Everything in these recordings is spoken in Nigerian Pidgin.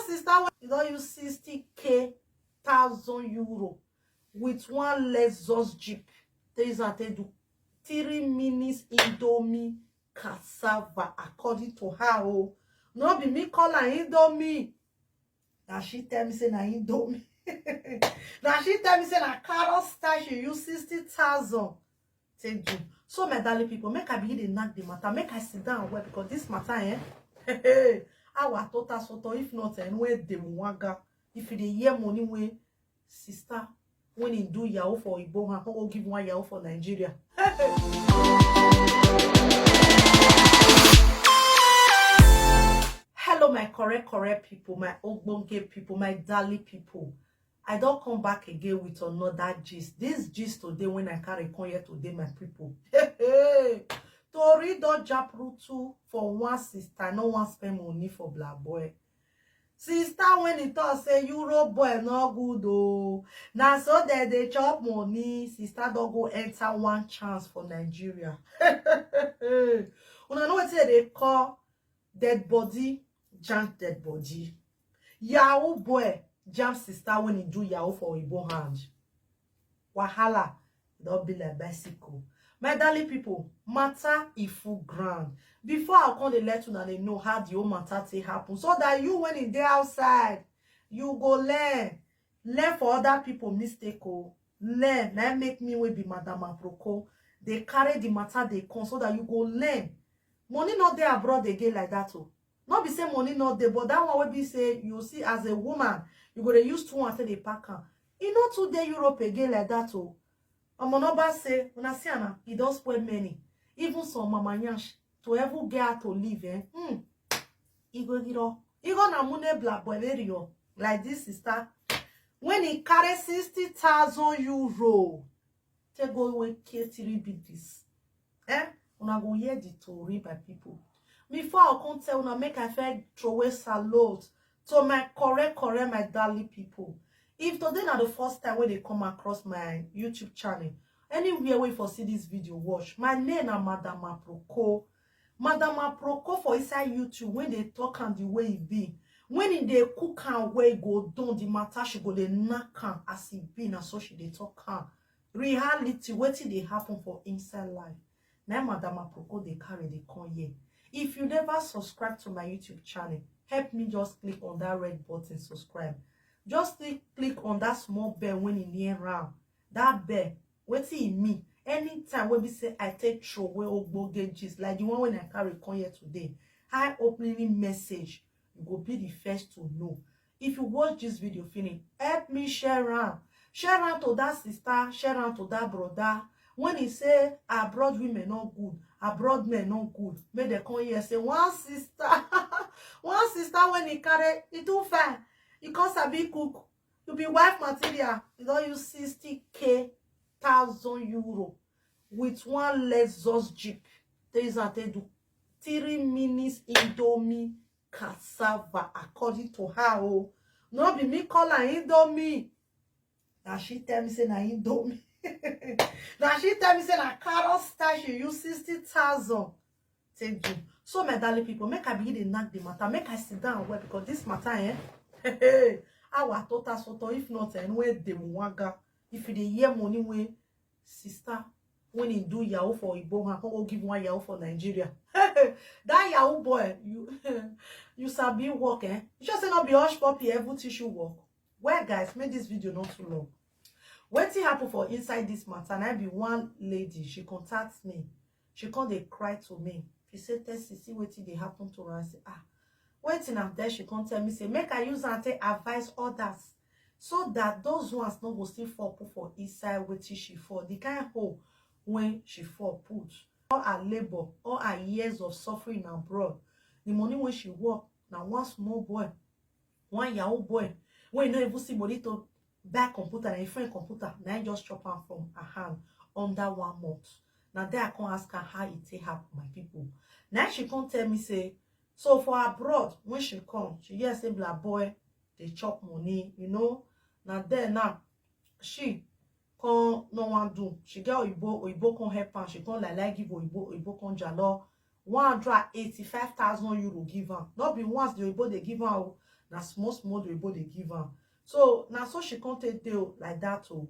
sister, you don't use 60,000 euro with one Lexus Jeep. There is a 3 minutes Indomie cassava, according to her. Oh, no be me call her Indomie. Now she tell me say na Indomie. Now she tell me say na carrot style she use 60,000. Take do. So my darling people, make I begin to knock the matter. Make I sit down well because this matter, our total soto, if not anywhere they waga. If they hear money way, sister, when he do yahoo for Igbo, I go give one yahoo for Nigeria. Hello, my correct people, my ogbonge people, my darling people. I don't come back again with another gist. This gist today, when I carry come here today, my people. Tori don japrutu for one sister, no one spend money for black boy. Sister, when he talk say Euro boy no good oh. Now so that they chop money, sister don't go enter one chance for Nigeria. Una know what they call dead body, jump dead body. Yahoo boy jump sister when he do yahoo for Igbo hand. Wahala, don't be like bicycle. My darling people, matter if full ground. Before I come to let you know how the whole matter take happen. So that you when in there outside, you go learn. Learn for other people mistake. Oh. Learn. Now make me will be Madam Aproko. They carry the matter they come so that you go learn. Money not there abroad again like that. Oh. Not be say money not there, but that one will be say you see as a woman, you go to use 2 until they pack her. You know today Europe again like that. Oh. Amonoba say, when I see Anna, he does spoil many. Even some mama nyash to ever get her to live, he go get off. He go na mune black boy like this sister. When he carry 60,000 euro, take go away K3 this. Una go hear the story by people. Before I come tell una make I fair throw away salute to my correct my darling people. If today not the first time when they come across my YouTube channel, anywhere where for see this video, watch. My name is Madam Aproko. Madam Aproko for inside YouTube when they talk and the way it be. When they cook and way go down the matter, she go they knock am as it be and so she they talk am. Reality, what they happen for inside life. Now Madam Aproko they carry they come here. If you never subscribe to my YouTube channel, help me just click on that red button, subscribe. Just click on that small bell when in near round. That bell, what's it mean? Anytime when we say I take throw away ogboge gist, like the one when I carry come here today, high opening message, you go be the first to know. If you watch this video finish, help me share around. Share around to that sister, share around to that brother. When he say abroad women not good, abroad men not good, make they come here say one sister, one sister when he carry it too far. You can't sabi cook. You be wife material. You don't use 60,000 euro with one Lexus Jeep. There is a 3 minutes Indomie cassava, according to her. Oh, no be me call her Indomie. Now she tell me say na Indomie. Now she tell me say na carrot style she use 60,000. Take do. So my darling people, make I begin to knock the matter. Make I sit down well because this matter, our total soto, if not anywhere they waga. If they hear money way, sister, when he do yahoo for Igbo, I go give one yahoo for Nigeria. That yahoo boy, you sabi work, You just say not be hush puppy, every tissue work. Well, guys, make this video not too long. What happened for inside this matter? And I be one lady, she contacts me. She come they cry to me. She said, Tessie, see what they happen to her. I say, waiting up there, she can't tell me, say, make I use and take advice others. So that those ones no go still fall put for inside waiting she fall. The kind of hope when she fall put. All her labor, all her years of suffering abroad. The money when she work, now one small boy, one yahoo boy, when you know even see money to buy computer and a friend computer, now I just chop her from her hand under 1 month. Now there I can't ask her how it take happen, my people. Now she can't tell me, say, so for abroad, when she come, she hear say black boy, they chop money, you know. Now there now, she can't no one do. She get Oyibo can help her. She can't like give Oyibo can jalo 185,000 euro give her. Not be once the Oyibo they give her. na small small the oyibo dey give am. So na so she come take deal like that. Oh,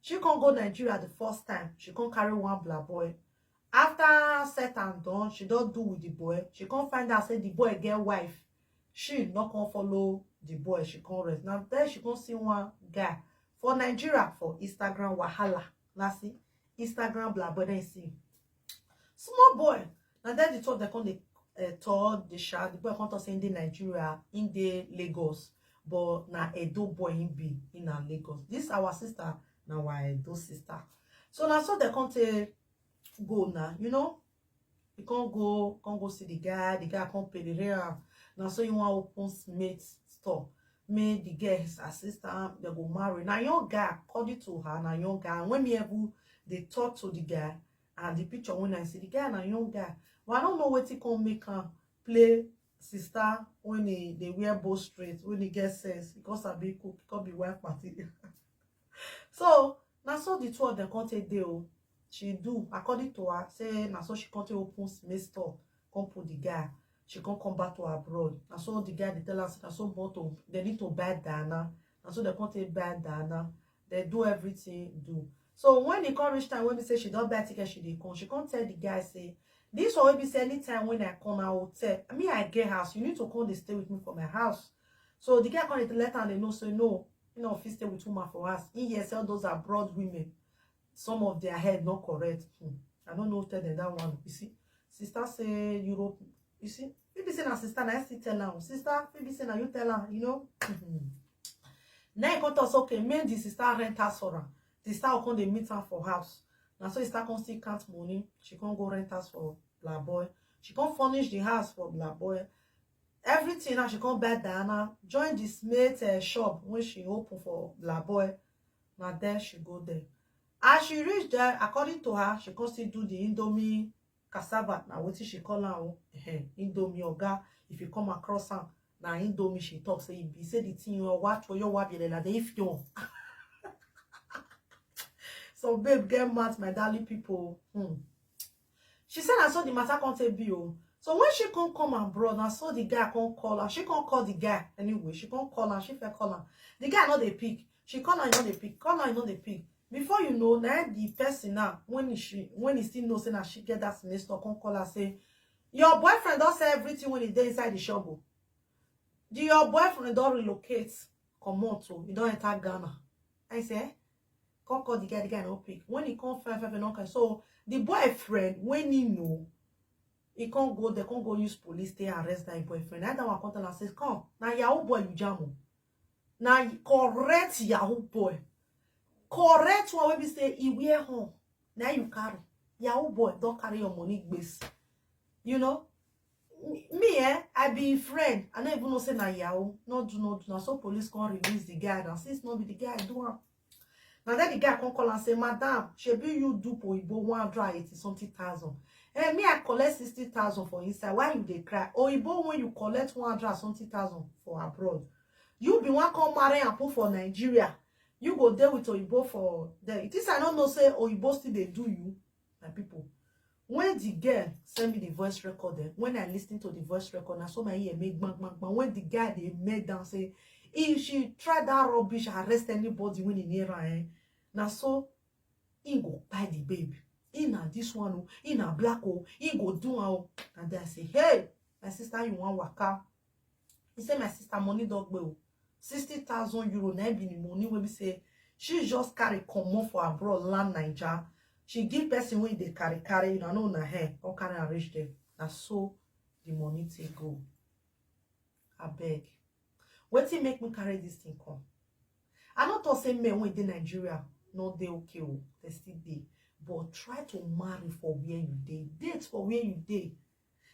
she come go Nigeria the first time. She come carry one black boy. After set and done, she don't do with the boy. She can't find out say the boy get wife. She not come follow the boy. She can't rest. Now then she can't see one guy for Nigeria for Instagram wahala. Now see Instagram blah boy then see small boy. Now then the talk they come told the shot. The boy can't talk say in the Nigeria in the Lagos, but na Edo boy in be in a Lagos. This our sister now our Edo sister. So now so they can't go now, you know, you can't go see the guy can't pay the rent. Now so you want open mate store, make the girl his assistant, they go marry. Now young guy, according to her, now young guy, and when me able they talk to the guy and the picture when I see the guy now young guy, but I don't know what he can make him play sister when they wear both straight, when he get sense, because I be cook, it can be wife party. So now so the two of them can't take deal. She do according to her say na so she can't open smith store, come put the guy, she can't come back to abroad. And so the guy they tell us that so bottom they need to buy Dana, and so they can't buy Dana, they do everything do. So when they come reach time when we say she don't buy ticket, she can't tell the guy say this or maybe say anytime when I come I will tell me I get house, you need to come they stay with me for my house. So the guy can't let her and they know say no, you know, if you stay with woman for us in here sell those abroad women. Some of their head not correct. I don't know tell them that one. You see, sister say Europe. You see, maybe say na sister, I still tell her. Sister, maybe say na you tell her, you know. Now you come to say, okay, make the sister rent house for her. The sister will come they meet her for house. Now so sister come still count money. She can't go rent house for black boy. She can't furnish the house for black boy. Everything now she can't buy Diana. Join this mate shop when she open for black boy. Now there she go there. As she reached there, according to her, she can still do the Indomie cassava. Now what she call her Indomie oga. If you come across her, now Indomie she talk say be say the thing you watch for your wabi like if you. So babe get mad my darling people. She said I saw the matter can't take bill. So when she can't come abroad, I saw the guy can't call her. She can't call the guy anyway. She can't call her. She fair call her. The guy not they pick. She call her, not they pick. Call her, not they pick. Before you know, now the person now, when he still knows that she get that semester, come call her say, your boyfriend don't say everything when he dey inside the shop. Your boyfriend don't relocate, come on to, he don't enter Ghana. I say, come call the guy no pick. When he come five and okay. So the boyfriend, when he know, he can't go, they can't go use police, they arrest that boyfriend. That one come tell her says, come, now Yahoo boy you jam. Now correct Yahoo boy. Correct one when we say he wear home. Now you carry. Yahoo boy don't carry your money base. You know? Me, I be friend. I don't even know say na Yahoo. No do. Now so police can't release the guy. And since not be the guy do am. Now then the guy can call and say, Madam, shebi you do for Oyibo 180 something thousand. Me I collect 60,000 for inside. Why you dey cry? Oyibo when you collect 100 something thousand for abroad. You be one come marry and put for Nigeria. You go there with Oyibo for there. It is I don't know say Oyibo still they do you, my people. When the girl send me the voice recorder, when I listen to the voice recorder, so my ear make bang. When the guy they made down say, if she try that rubbish, arrest anybody when he near her, now so he go buy the baby. In a this one, in a black hole, he go do how. And then I say, hey, my sister, you want waka? He say, my sister, money dog bill. 60,000 euro na be the money when we say she just carry common for abroad land Niger. She give person when they carry, you know na her, or carry and reach them. And so the money take go. I beg. What it make me carry this thing come? I not to say men when they Nigeria, no they okay, they still dey. But try to marry for where you dey. Date for where you dey.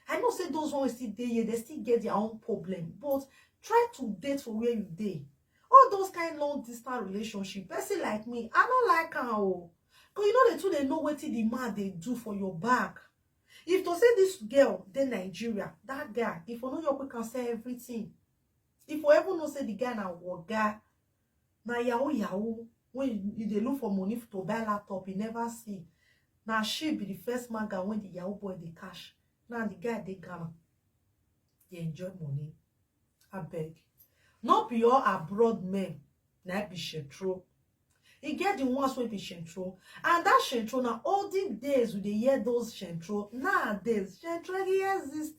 I know say those ones still dey, they still get their own problem. But try to date for where you dey. All those kind long distance relationship, person like me, I don't like her. Because you know the two they know what the man they do for your back. If to say this girl, then Nigeria, that guy, if you know your quick can say everything. If you ever know say the guy na what guy, na Yahoo, when you they look for money to buy laptop, you never see. Now she be the first man guy when the Yahoo boy they cash. Now the guy they Ghana. They enjoy money. I beg. Not be all abroad men na be shentro. E get the ones wey be shentro, and that shentro na olden days we dey hear those shentro. Nowadays shentro dey exist.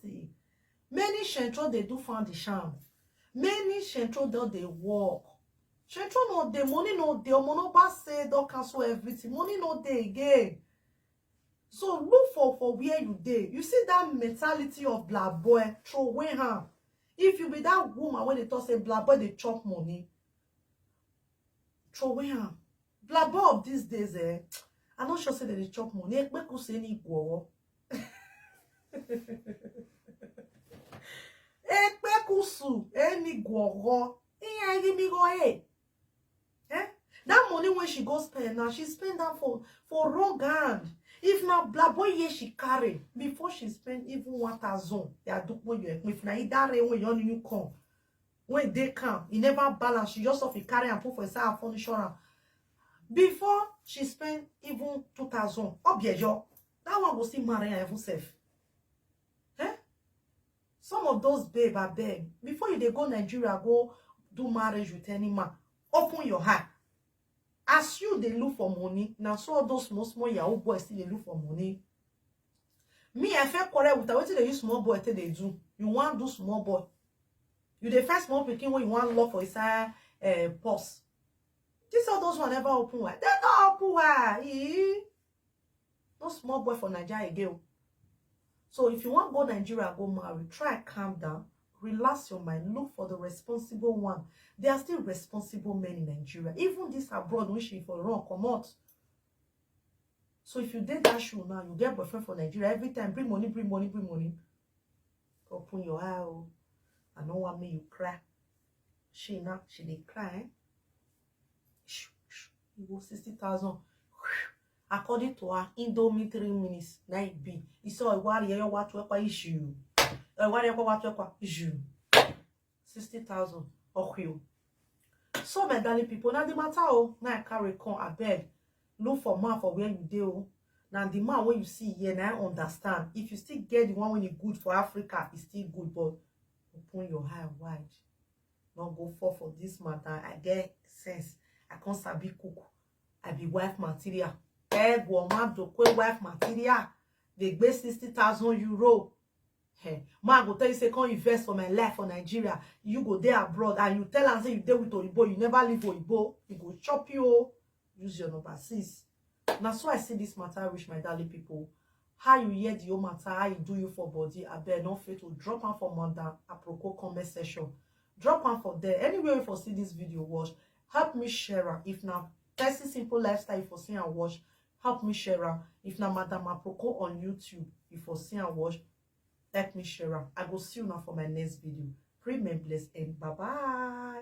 Many shentro dey do foundation. Many shentro don dey work. Shentro no dey, money no dey. Omonoba say don cancel everything. Money no dey again. So look for where you dey. You see that mentality of black boy, throw away hand. If you be that woman when they talk say black boy they chop money, throw away hand. Black boy of these days, I'm not sure say they chop money. Ekpeku say ni go. Ekpeku su eni go. That money when she go spend now, she spend that for wrong hand. If now black boy here she carry before she spend even 1,000, if now that when you come, when they come, he never balance. She just off he carry and put for herself furniture. Before she spend even 2,000, that one will still marry her even safe. Some of those babe are beg before you they go Nigeria go do marriage with any man. Open your heart. As you they look for money, now so all those small Yahoo boys still they look for money. Me, I feel correct with what they use small boy till they do. You want do small boy. You the first small picking when you want love for his purse. This all those one never open wide. They not open wide. No small boy for Nigeria again. So if you want to go Nigeria, go marry, try calm down, relax your mind, look for the responsible one. There are still responsible men in Nigeria. Even this abroad, wishing for wrong, come out. So if you did that show now, you get boyfriend for Nigeria every time, bring money, bring money, bring money. Open your eye. I know what made you cry. She did cry. You go 60,000. According to her, Indomie 3 minutes, na it be. You saw a warrior what issue. A warrior what issue. 60,000. Okay. So my darling people, now the matter now I carry con I beg. Look for man for where you do. Now the man when you see here, now I understand. If you still get the one when it's good for Africa, it's still good, but open your eye wide. Don't go for this matter. I get sense. I can't sabi cook. I be wife material. Egg woman to quit wife material. They pay 60,000 euro. Hey, man go tell you say come invest for my life for Nigeria. You go there abroad and you tell and say you there with Oyibo, you never leave Oyibo. You go chop you. Use your number 6. Now so I see this matter reach my darling people. How you hear the whole matter, how you do you for body. I better not fail to drop on for Manda apropos comment section. Drop on for there. Anywhere you for see this video watch, help me share her. If now Person Simple Lifestyle you for see and watch, help me share her. If now Madam Aproko on YouTube you for see and watch, help me share her. I go see you now for my next video. Pray, may bless, and bye bye.